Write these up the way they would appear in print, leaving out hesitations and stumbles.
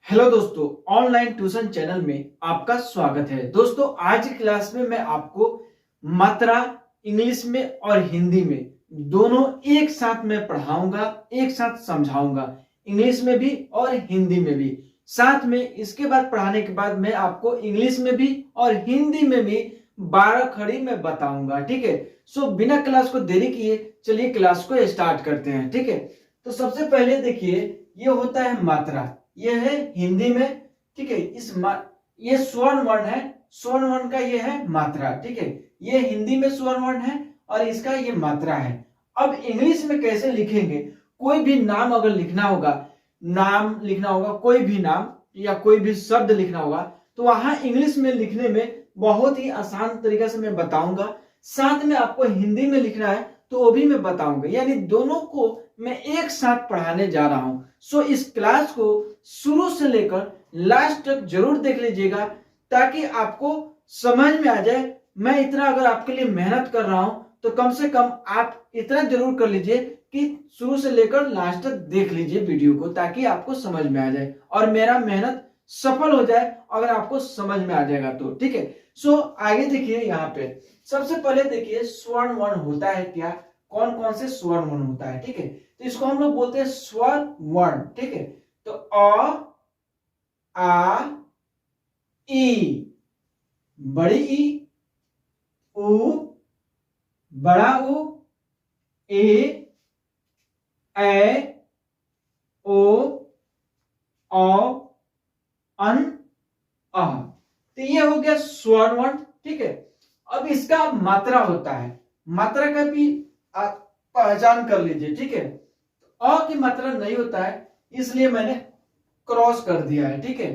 Hello दोस्तों, online tuition channel में आपका स्वागत है। दोस्तों, आज की क्लास में मैं आपको मात्रा इंग्लिश में और हिंदी में दोनों एक साथ में पढ़ाऊंगा, एक साथ समझाऊंगा, इंग्लिश में भी और हिंदी में भी। साथ में इसके बाद पढ़ाने के बाद मैं आपको इंग्लिश में भी और हिंदी में भी 12 खड़ी में बताऊंगा। ठीक है, सो बिना क्लास को देरी किए चलिए क्लास को स्टार्ट करते हैं। ठीक है, तो सबसे पहले देखिए, ये होता है मात्रा, ये है हिंदी में। ठीक है, ये स्वर्ण वर्ण है, स्वर्ण वर्ण का ये है मात्रा। ठीक है, ये हिंदी में स्वर्ण वर्ण है और इसका ये मात्रा है। अब इंग्लिश में कैसे लिखेंगे? कोई भी नाम अगर लिखना होगा, नाम लिखना होगा, कोई भी नाम या कोई भी शब्द लिखना होगा, तो वहां इंग्लिश में लिखने में बहुत ही आसान तरीके से मैं बताऊंगा। साथ में आपको हिंदी में लिखना है तो वो भी मैं बताऊंगा, यानी दोनों को मैं एक साथ पढ़ाने जा रहा हूं। सो इस क्लास को शुरू से लेकर लास्ट तक जरूर देख लीजिएगा ताकि आपको समझ में आ जाए। मैं इतना अगर आपके लिए मेहनत कर रहा हूं तो कम से कम आप इतना जरूर कर लीजिए कि शुरू से लेकर लास्ट तक देख लीजिए वीडियो को, ताकि आपको समझ में आ जाए और मेरा मेहनत सफल हो जाए अगर आपको समझ में आ जाएगा तो। ठीक है, सो आगे देखिए, यहाँ पे सबसे पहले देखिए स्वर्ण वर्ण होता है क्या, कौन कौन से स्वर्ण वर्ण होता है। ठीक है, तो इसको हम लोग बोलते हैं स्वर वर्ण। ठीक है, तो अ, आ, ई, बड़ी ई, उ, बड़ा उ, ए, ओ, औ, अन, अह। तो ये हो गया स्वर्ण वर्ण। ठीक है, अब इसका मात्रा होता है, मात्रा का भी आप पहचान कर लीजिए। ठीक है, अ की मात्रा नहीं होता है इसलिए मैंने क्रॉस कर दिया है। ठीक है,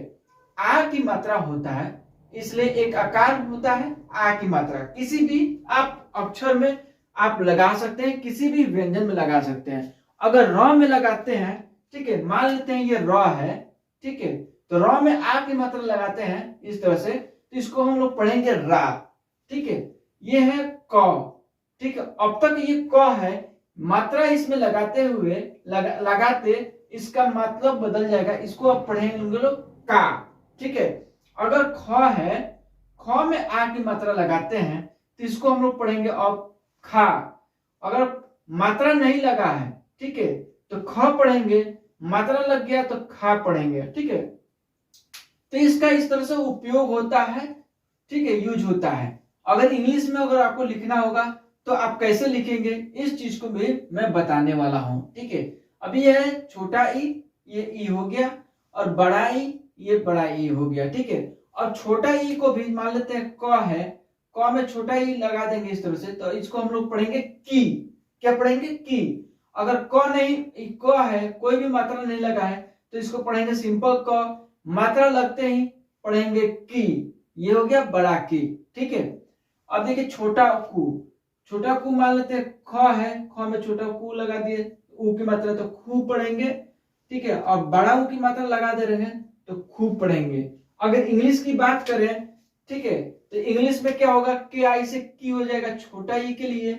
आ की मात्रा होता है इसलिए एक आकार होता है आ की मात्रा। किसी भी आप अक्षर में आप लगा सकते हैं, किसी भी व्यंजन में लगा सकते हैं। अगर र में लगाते हैं, ठीक है, मान लेते हैं ये र है, ठीक है, तो र में आ की मात्रा लगाते हैं इस तरह से, तो इसको हम लोग पढ़ेंगे रा। ठीक है, ये है क। ठीक है, अब तक ये क है, मात्रा इसमें लगाते हुए लगाते इसका मतलब बदल जाएगा, इसको अब पढ़ेंगे लोग का। ठीक है, अगर ख है, ख में आ की मात्रा लगाते हैं तो इसको हम लोग पढ़ेंगे अब खा। अगर मात्रा नहीं लगा है, ठीक है, तो ख पढ़ेंगे, मात्रा लग गया तो खा पढ़ेंगे। ठीक है, तो इसका इस तरह से उपयोग होता है। ठीक है, यूज होता है। अगर इंग्लिश में अगर आपको लिखना होगा तो आप कैसे लिखेंगे इस चीज को भी मैं बताने वाला हूं। ठीक है, अभी यह है छोटा ई, ये ई हो गया, और बड़ा ई, ये बड़ा ई हो गया। ठीक है, और छोटा ई को भी मान लेते हैं क है, क में छोटा ई लगा देंगे इस तरह से, तो इसको हम लोग पढ़ेंगे की। क्या पढ़ेंगे? की। अगर क नहीं, क है, कोई भी मात्रा नहीं लगा है, तो इसको पढ़ेंगे सिंपल क, मात्रा लगते ही पढ़ेंगे की। ये हो गया बड़ा की। ठीक है, अब देखिए छोटा कु, छोटा कु मान लेते हैं ख है, ख में छोटा कु लगा दिए, उ की मात्रा तो खूब पढ़ेंगे। ठीक है, और बड़ा उ की मात्रा लगा दे रहे हैं तो खूब पढ़ेंगे। अगर इंग्लिश की बात करें, ठीक है, तो इंग्लिश में क्या होगा, के आई से की हो जाएगा छोटा ई के लिए।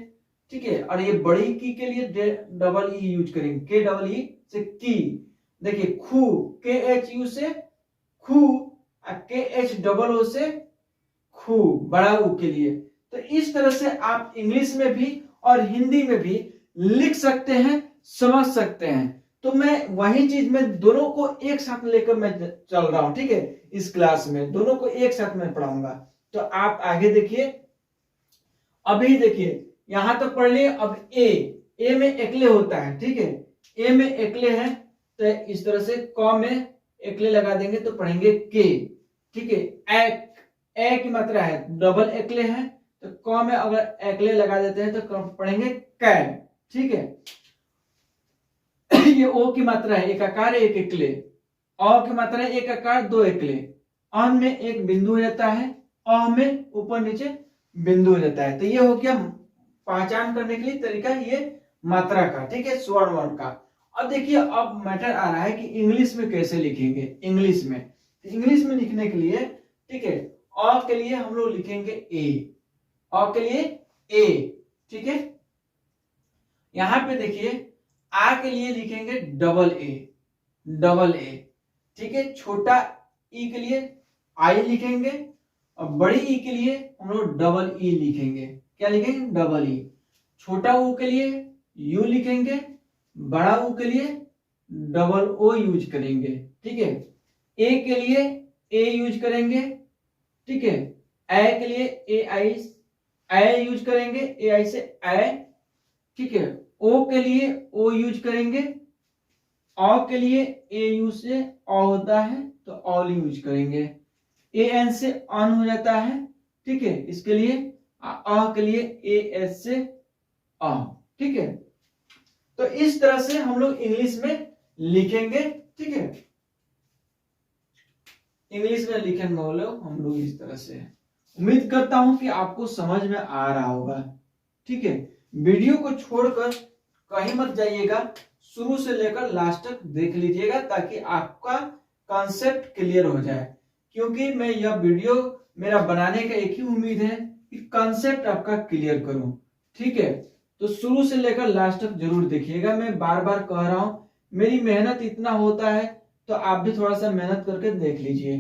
ठीक है, और ये बड़ी की के लिए डबल ई यूज करेंगे, के डबल ई से की। देखिए खू, के एच यू से खू, के एच डबल ओ से खू, बड़ा ऊ के लिए। तो इस तरह से आप इंग्लिश में भी और हिंदी में भी लिख सकते हैं, समझ सकते हैं। तो मैं वही चीज में दोनों को एक साथ लेकर मैं चल रहा हूं। ठीक है, इस क्लास में दोनों को एक साथ मैं पढ़ाऊंगा। तो आप आगे देखिए, अभी देखिए यहां तक पढ़ लिए। अब ए में एकले होता है। ठीक है, ए में एकले है तो इस तरह से क में एकले लगा देंगे तो पढ़ेंगे के। ठीक है, ए की मात्रा है, डबल एकले है, तो क में अगर एकले लगा देते हैं तो पढ़ेंगे कै। ठीक है, ये ओ की मात्रा है, एक आकार एक एकले। अ की मात्रा है एक आकार दो एकले। अन में एक बिंदु हो जाता है, अ में ऊपर नीचे बिंदु हो जाता है। तो ये हो गया पहचान करने के लिए तरीका ये मात्रा का। ठीक है, स्वर्ण वर्ण का। अब देखिए, अब मैटर आ रहा है कि इंग्लिश में कैसे लिखेंगे। इंग्लिश में लिखने के लिए, ठीक है, अ के लिए हम लोग लिखेंगे ए, अ के लिए ए। ठीक है, यहां पे देखिए आ के लिए लिखेंगे डबल ए, डबल ए। ठीक है। छोटा ई के लिए आई लिखेंगे और बड़ी ई के लिए हम लोग डबल ई लिखेंगे। क्या लिखेंगे? Double E. छोटा ऊ के लिए यू लिखेंगे, बड़ा ऊ के लिए डबल ओ यूज करेंगे। ठीक है। ए के लिए ए यूज करेंगे। ठीक है। ए के लिए ए आई यूज करेंगे, ए आई से ए। ठीक है। ओ के लिए ओ यूज करेंगे, औ के लिए ए यू से औ होता है तो ऑल यूज करेंगे। ए एन से ऑन हो जाता है। ठीक है। इसके लिए अ के लिए ए एस से अ। ठीक है। तो इस तरह से हम लोग इंग्लिश में लिखेंगे। ठीक है। इंग्लिश में लिखेंगे हम लोग इस तरह से। उम्मीद करता हूं कि आपको समझ में आ रहा होगा। ठीक है। वीडियो को छोड़कर कहीं मत जाइएगा, शुरू से लेकर लास्ट तक देख लीजिएगा ताकि आपका कॉन्सेप्ट क्लियर हो जाए। क्योंकि मैं यह वीडियो मेरा बनाने का एक ही उम्मीद है कि कॉन्सेप्ट आपका क्लियर करूं। ठीक है। तो शुरू से लेकर लास्ट तक जरूर देखिएगा। मैं बार बार कह रहा हूं, मेरी मेहनत इतना होता है तो आप भी थोड़ा सा मेहनत करके देख लीजिए।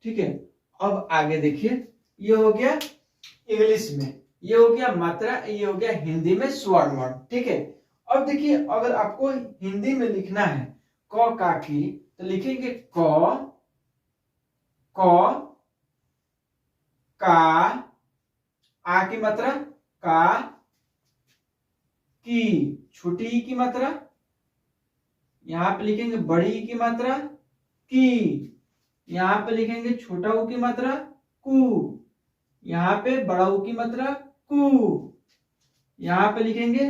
ठीक है। अब आगे देखिए, ये हो गया इंग्लिश में, ये हो गया मात्रा, ये हो गया हिंदी में स्वर वर्ण। ठीक है। अब देखिए, अगर आपको हिंदी में लिखना है क का की, तो लिखेंगे क का, आ की मात्रा का, की छोटी ई की मात्रा, यहां पे लिखेंगे बड़ी ई की मात्रा की, यहां पे लिखेंगे छोटा ऊ की मात्रा कु, यहां पे बड़ा ऊ की मात्रा कु, यहां पे लिखेंगे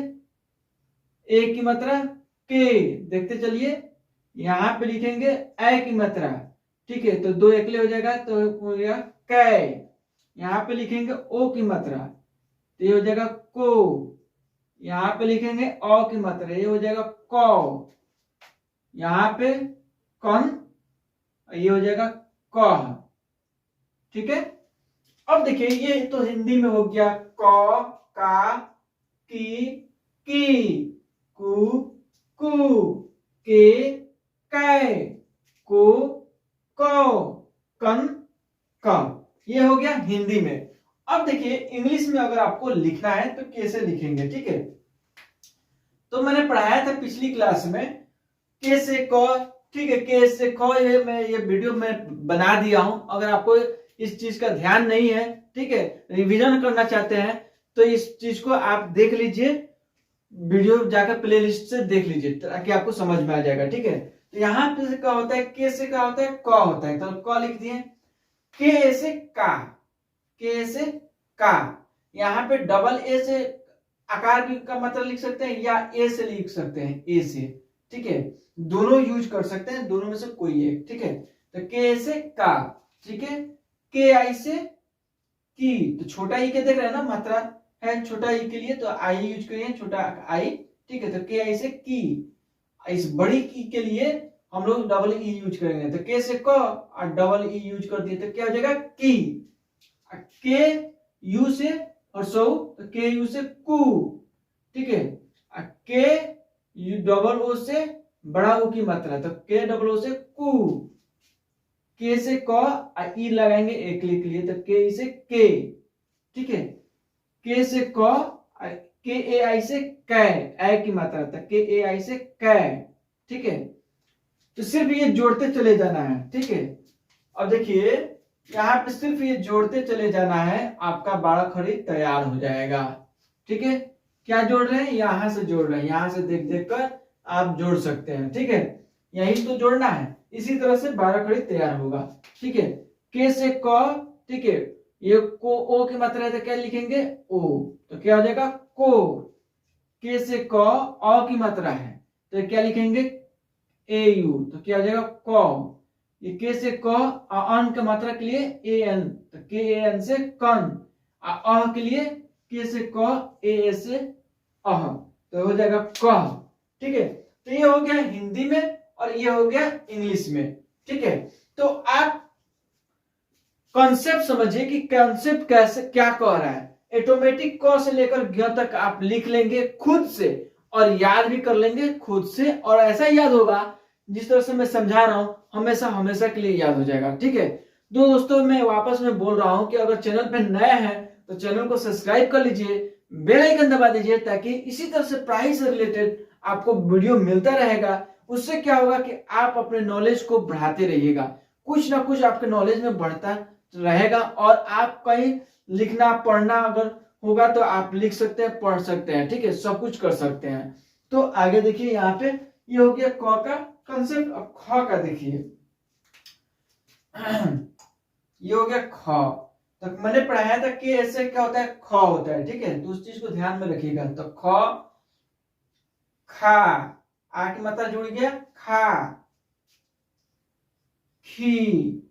ए की मात्रा के। देखते चलिए, यहां पे लिखेंगे ए की मात्रा। ठीक है। तो दो एकले हो जाएगा तो हो गया कै। यहां पे लिखेंगे ओ की मात्रा तो ये हो जाएगा को। यहां पे लिखेंगे औ की मात्रा, ये हो जाएगा कौ। यहां पे कन, ये हो जाएगा कह। ठीक है। अब देखिए, ये तो हिंदी में हो गया क का की कु कु के कै को कौ कन का। ये हो गया हिंदी में। अब देखिए, इंग्लिश में अगर आपको लिखना है तो कैसे लिखेंगे। ठीक है। तो मैंने पढ़ाया था पिछली क्लास में के से क। ठीक है। के से क मैं ये वीडियो में बना दिया हूं। अगर आपको इस चीज का ध्यान नहीं है, ठीक है, रिवीजन करना चाहते हैं तो इस चीज को आप देख लीजिए, वीडियो जाकर प्लेलिस्ट से देख लीजिए ताकि आपको समझ में आ जाएगा। ठीक है। तो यहाँ पे क्या होता है, के से क्या होता है, क होता है, तो क लिख दिए। के से का, के से का, यहाँ पे डबल ए से आकार भी का मतलब लिख सकते हैं या ए से लिख सकते हैं, ए से। ठीक है। दोनों यूज कर सकते हैं, दोनों में से कोई एक। ठीक है। तो के से का। ठीक है। के आई से की, तो छोटा ई के देख रहे हैं ना, मात्रा है छोटा ई के लिए तो आई यूज करिए, छोटा आई। ठीक है। तो के आई से की। इस बड़ी की के लिए हम लोग डबल ई यूज करेंगे, तो के से क और डबल ई यूज कर दिए तो क्या हो जाएगा की। के यू से और सौ, तो के यू से कु। ठीक है। के यू डबल ओ से बड़ा ऊ की मात्रा, तो के डबल ओ से कु। के से क ई लगाएंगे एक के लिए तो के से के। ठीक है। के से क, के ए आई से कै, ए की मात्रा था, के ए आई से कै। ठीक है। तो सिर्फ ये जोड़ते चले जाना है। ठीक है। अब देखिए, यहाँ पे सिर्फ ये जोड़ते चले जाना है, आपका बाड़ा खड़ी तैयार हो जाएगा। ठीक है। क्या जोड़ रहे हैं, यहां से जोड़ रहे हैं, यहां से देख देख कर आप जोड़ सकते हैं। ठीक है। यही तो जोड़ना है, इसी तरह से बाड़ा खड़ी तैयार होगा। ठीक है। के से क। ठीक है। ये को ओ की मात्रा है तो क्या लिखेंगे ओ, तो क्या हो जाएगा को। के से क औ की मात्रा है तो क्या लिखेंगे ए यू, तो क्या हो जाएगा क। ये के से क अन की मात्रा के लिए ए एन, तो के ए एन से कन। अह के लिए के से क ए से अह, तो हो जाएगा कह। ठीक है। तो ये हो गया हिंदी में और ये हो गया इंग्लिश में। ठीक है। तो आप कॉन्सेप्ट समझिए कि कॉन्सेप्ट कैसे क्या कह रहा है। ऑटोमेटिक क से लेकर ज्ञ तक आप लिख लेंगे खुद से और याद भी कर लेंगे खुद से, और ऐसा याद होगा जिस तरह से मैं समझा रहा हूं हमेशा हमेशा के लिए याद हो जाएगा। ठीक है, तो दोस्तों मैं वापस में बोल रहा हूं कि अगर चैनल पे नए हैं तो चैनल को सब्सक्राइब कर लीजिए, बेल आइकन दबा दीजिए, ताकि इसी तरह से पढ़ाई से रिलेटेड आपको वीडियो मिलता रहेगा। उससे क्या होगा कि आप अपने नॉलेज को बढ़ाते रहिएगा, कुछ ना कुछ आपके नॉलेज में बढ़ता रहेगा, और आप कहीं लिखना पढ़ना अगर होगा तो आप लिख सकते हैं, पढ़ सकते हैं। ठीक है, सब कुछ कर सकते हैं। तो आगे देखिए, यहाँ पे ये हो गया क का कंसेप्ट। अब ख का देखिए, ये हो गया ख। तो मैंने पढ़ाया था कि ऐसे क्या होता है, ख होता है। ठीक है, तो उस चीज को ध्यान में रखिएगा। तो ख, खा, आ की मात्रा जुड़ गया, खा, खी,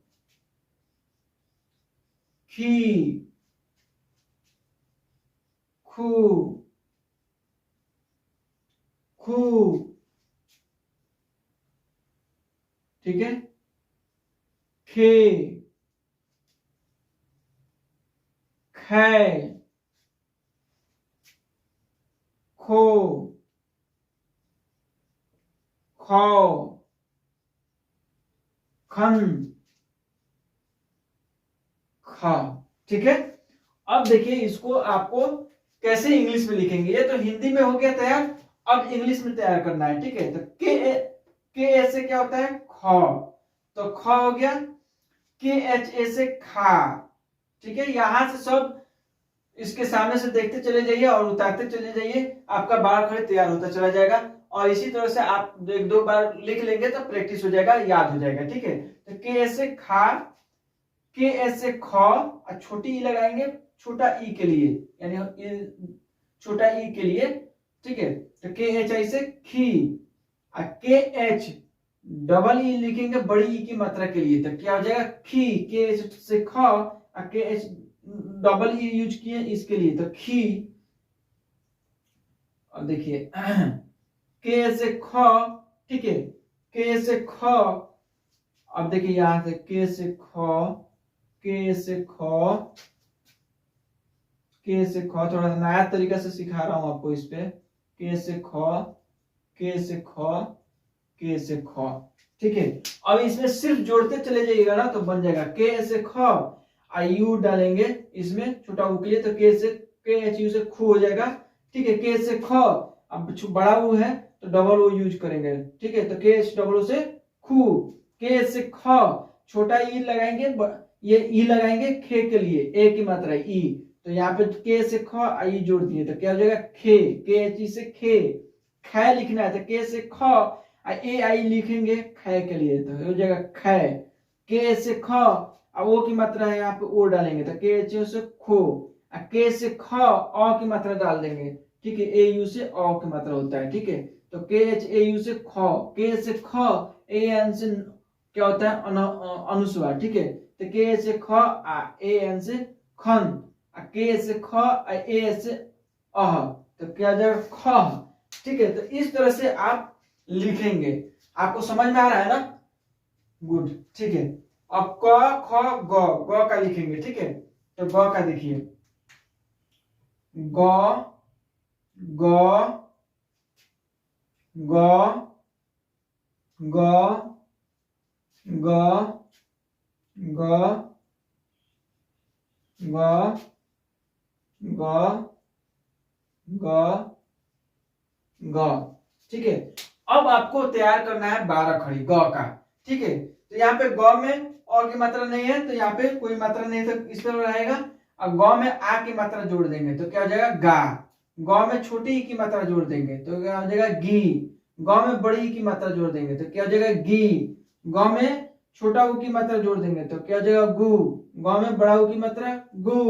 खी, खू, खू। ठीक है, खे, खे, खो, खो, खन, खा। ठीक है, अब देखिए इसको आपको कैसे इंग्लिश में लिखेंगे। ये तो हिंदी में हो गया तैयार, अब इंग्लिश में तैयार करना है। ठीक है, तो के ऐसे क्या होता है, ख। तो ख हो गया, के एच ए से खा। ठीक है, यहां से सब इसके सामने से देखते चले जाइए और उतारते चले जाइए, आपका बार खड़े तैयार होता चला जाएगा। और इसी तरह से आप एक दो बार लिख लेंगे तो प्रैक्टिस हो जाएगा, याद हो जाएगा। ठीक है, तो के ऐसे खा, के ऐसे ख, और छोटी ई लगाएंगे छोटा ई के लिए, यानी छोटा ई के लिए। ठीक है, तो के एच आई से खी, और के एच डबल ई लिखेंगे बड़ी ई की मात्रा के लिए, तो क्या हो जाएगा, खी। के एच से ख, और के एच डबल ई यूज किए इसके लिए, तो खी। अब देखिए के से ख। ठीक है, के से ख। अब देखिए यहां से के से ख, के से ख, के से ख। थोड़ा सा नया तरीका से सिखा रहा हूं आपको इस पे। के से ख, के से ख, के से ख। ठीक है, अब इसमें सिर्फ जोड़ते चले जाइएगा ना तो बन जाएगा के से ख, यू डालेंगे इसमें छोटा ऊ के लिए, तो के से के एच यू से खू हो जाएगा। ठीक है, के से ख, अब बड़ा ऊ है तो डबल ओ यूज करेंगे। ठीक है, तो के एच डबल ओ से खू। के से ख, छोटा ई लगाएंगे, ये ई लगाएंगे खे के लिए, ए की मात्रा ई, तो यहाँ पे के से ख आई जोड़ दिए तो क्या हो जाएगा, खे। के एच ई से खे, खे लिखना है तो के से ख, ए आई लिखेंगे खे के लिए, तो हो जाएगा खे। के से ख, अब ओ की मात्रा है यहाँ पे ओ डालेंगे तो के एच से खो, के से ख अ की मात्रा डाल देंगे। ठीक है, ए यू से अ की मात्रा होता है। ठीक है, तो के एच ए यू से ख, के से ख, ए एन से क्या होता है, अनुस्वार। ठीक है, तो के से ख, ए एन से खन, के से ख, ए से अह, तो क्या हो जाएगा ख। ठीक है, तो इस तरह से आप लिखेंगे। आपको समझ में आ रहा है ना, गुड। ठीक है, अब क ख ग, ग का लिखेंगे। ठीक है, तो ग का देखिए, ग, ग, ग, ग, ग, ग, ग, ग, ग, ग। ठीक है, अब आपको तैयार करना है 12 खड़ी ग का। ठीक है, तो यहाँ पे ग में अ की मात्रा नहीं है तो यहाँ पे कोई मात्रा नहीं है तो इस तरह रहेगा। अब ग में आ की मात्रा जोड़ देंगे तो क्या हो जाएगा, गा। ग में छोटी ई की मात्रा जोड़ देंगे तो क्या हो जाएगा, गी। ग में बड़ी ई की मात्रा जोड़ देंगे तो क्या हो जाएगा, गी। ग में छोटा ऊ की मात्रा जोड़ देंगे तो क्या हो जाएगा, गु। ग में बड़ा ऊ की मात्रा, गु।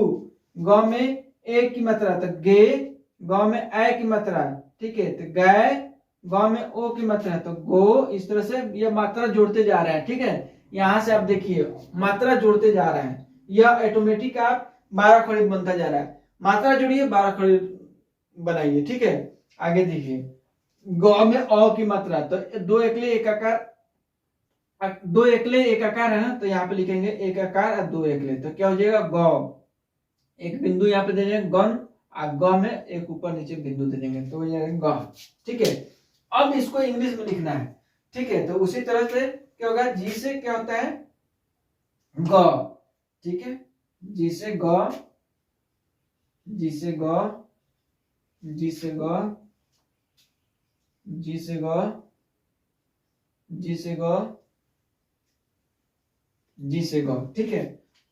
ग में ए की मात्रा तो गे। ग में ए की मात्रा, ठीक है, तो गए। ग में ओ की मात्रा तो गो। इस तरह से ये मात्रा जोड़ते जा रहे हैं। ठीक है, यहां से आप देखिए मात्रा जोड़ते जा रहे हैं, यह ऑटोमेटिक आप 12 खड़ी बनता जा रहा है। मात्रा जोड़िए 12 खड़ी बनाइए। ठीक है, आगे देखिए, ग में अ की मात्रा तो दो एकले एक आकार, दो एकले एक आकार है ना, तो यहाँ पे लिखेंगे एक आकार और दो एकले, तो क्या हो जाएगा, ग। एक बिंदु यहाँ पे दे देंगे गन, और ग में एक ऊपर नीचे बिंदु दे देंगे तो हो जाएगा ग। ठीक है, अब इसको इंग्लिश में लिखना है। ठीक है, तो उसी तरह से क्या होगा, जी से क्या होता है, ग, ठीक है, जी से ग, जी से ग, जी से ग, जी से ग, जी से ग, जी से ग, ठीक है।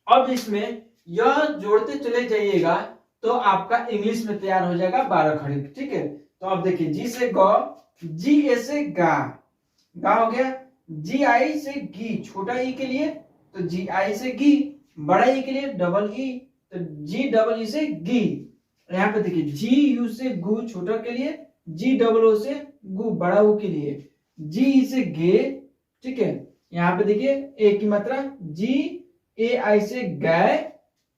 अब इसमें यह जोड़ते चले जाइएगा तो आपका इंग्लिश में तैयार हो जाएगा 12 खड़ी, ठीक है। तो अब देखिए, जी से ग, जी ए से गा, गा हो गया, जी आई से गी, छोटा ई के लिए तो जी आई से गी, बड़ा ई के लिए डबल ई तो जी डबल ई से गी। यहाँ पे देखिए, जी यू से गु, छोटा के लिए, जी डबल ओ से गु, बड़ा ऊ के लिए, जी ई से गे, ठीक है। यहाँ पे देखिए ए की मात्रा, जी ए आई से गै,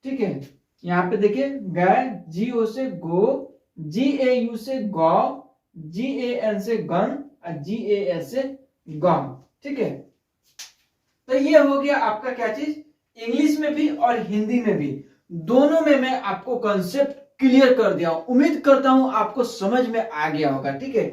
ठीक है। यहाँ पे देखिए गै, जी ओ से गो, जी ए यू से गौ, जी ए एन से गन और जी ए एस से गम, ठीक है। तो ये हो गया आपका क्या चीज, इंग्लिश में भी और हिंदी में भी, दोनों में मैं आपको कंसेप्ट क्लियर कर दिया हूं। उम्मीद करता हूं आपको समझ में आ गया होगा, ठीक है।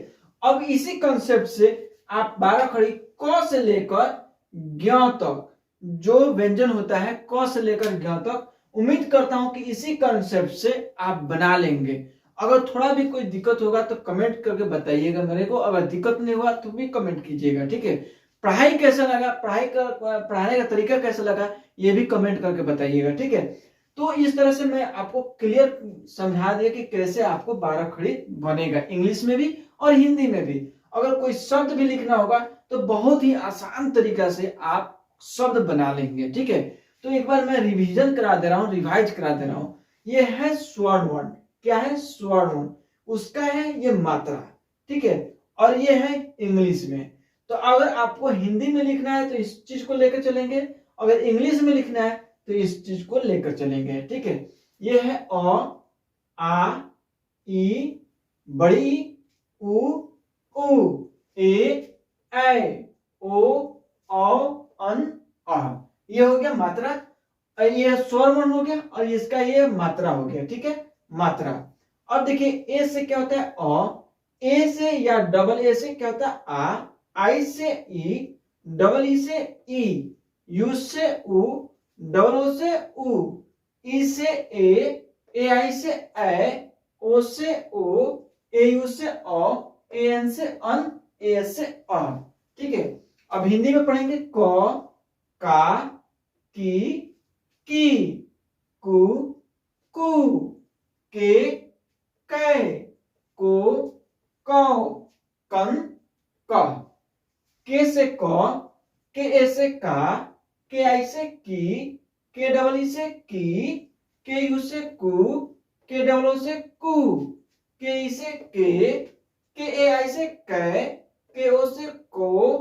अब इसी कंसेप्ट से आप 12 खड़ी क से लेकर ज्ञ तक जो व्यंजन होता है, क से लेकर ज्ञ तक, उम्मीद करता हूं कि इसी कंसेप्ट से आप बना लेंगे। अगर थोड़ा भी कोई दिक्कत होगा तो कमेंट करके बताइएगा मेरे को, अगर दिक्कत नहीं हुआ तो भी कमेंट कीजिएगा, ठीक है। पढ़ाई कैसा लगा, पढ़ाने का तरीका कैसा लगा, ये भी कमेंट करके बताइएगा, ठीक है। तो इस तरह से मैं आपको क्लियर समझा दिया कि कैसे आपको 12 खड़ी बनेगा, इंग्लिश में भी और हिंदी में भी। अगर कोई शब्द भी लिखना होगा तो बहुत ही आसान तरीका से आप शब्द बना लेंगे, ठीक है। तो एक बार मैं रिवीजन करा दे रहा हूँ, रिवाइज करा दे रहा हूँ। ये है स्वर्ण वर्ण, क्या है, स्वर्ण वर्ण, उसका है ये मात्रा, ठीक है। और ये है इंग्लिश में। तो अगर आपको हिंदी में लिखना है तो इस चीज को लेकर चलेंगे, अगर इंग्लिश में लिखना है तो इस चीज को लेकर चलेंगे, ठीक है। ये है अ, आ, ई, बड़ी, उ, ए, ऐ, ओ, अन, अ। ये हो गया मात्रा, ये स्वर वर्ण हो गया और इसका ये मात्रा हो गया, ठीक है, मात्रा। अब देखिए ए से क्या होता है अ, ए से या डबल ए से क्या होता है आ, आई से ई, डबल ई से ई, यू से उ, डबल ओ से उ, ई से ए आई से ए, ओ से ओ, ए यू से अ, ए एन से अन, ए एस से अ, ठीक है। अब हिंदी में पढ़ेंगे क, का, की, कु, के, कै, को, कौ, कन, क। के से क, के ए से का, के आई से की, के डबल ई से की, के यू से कु, के डबल ओ से कु, के ई से के ए आई से कै, के ओ से को,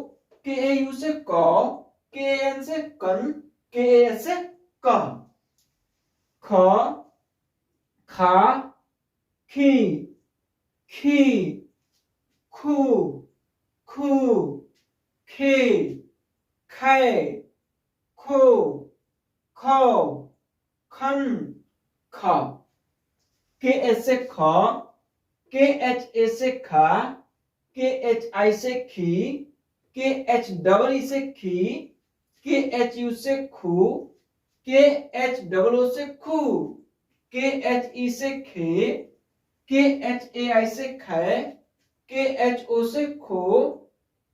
के ए यू से कौ, के एन से कन, के ए एस से क। ख, खा, खी, खू, खे, खे, खो, खौ, खन, ख। के एच से ख, के एच ए से खा, के एच आई से खी, के एच डबल ई से खी, के एच यू से खू, के एच डबल ओ से खू, के एच ई से खे, के एच ए आई से खे, के एच ओ से खो,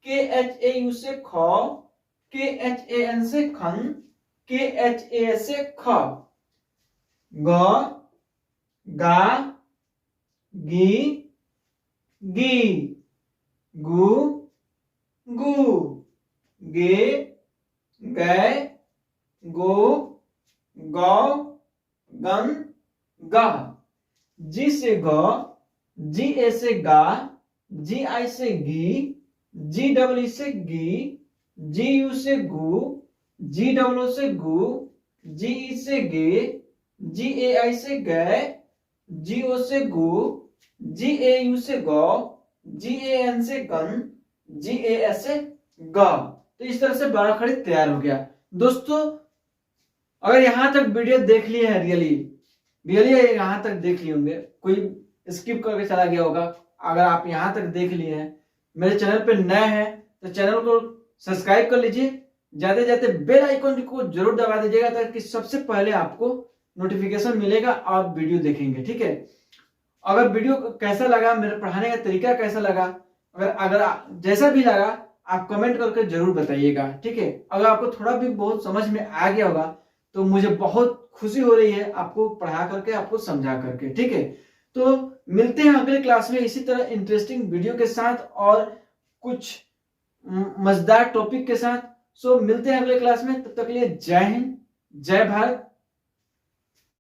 के एच ए यू से खौ, के एच ए एन से खन, के एच ए एस से ख। ग, गा, गी, गी, गु, गु, गे, गै, गो, गौ, गन, गा। जी से ग, जी ए से गा, जी आई से गी, जी डबल ई से गी, जी यू से गु, जी डबल ओ से गु, जी ई से गे, जी ए आई से गै, जी ओ से गु, जी ए यू से गौ, जी ए एन से गन, जी ए एस से ग। तो इस तरह से 12 खड़ी तैयार हो गया। दोस्तों अगर यहां तक वीडियो देख लिए है, रियली यहां तक देख लिए होंगे, कोई स्किप करके चला गया होगा। अगर आप यहां तक देख लिए हैं, मेरे चैनल पे नए हैं तो चैनल को सब्सक्राइब कर लीजिए, जाते जाते बेल आइकन को जरूर दबा दीजिएगा ताकि सबसे पहले आपको नोटिफिकेशन मिलेगा, आप वीडियो देखेंगे। ठीक है, अगर वीडियो कैसा लगा, मेरे पढ़ाने का तरीका कैसा लगा, अगर जैसा भी लगा आप कमेंट करके जरूर बताइएगा। ठीक है, अगर आपको थोड़ा भी बहुत समझ में आ गया होगा तो मुझे बहुत खुशी हो रही है आपको पढ़ा करके, आपको समझा करके। ठीक है, तो मिलते हैं अगले क्लास में इसी तरह इंटरेस्टिंग वीडियो के साथ और कुछ मजेदार टॉपिक के साथ। सो मिलते हैं अगले क्लास में, तब तक के लिए जय हिंद, जय भारत।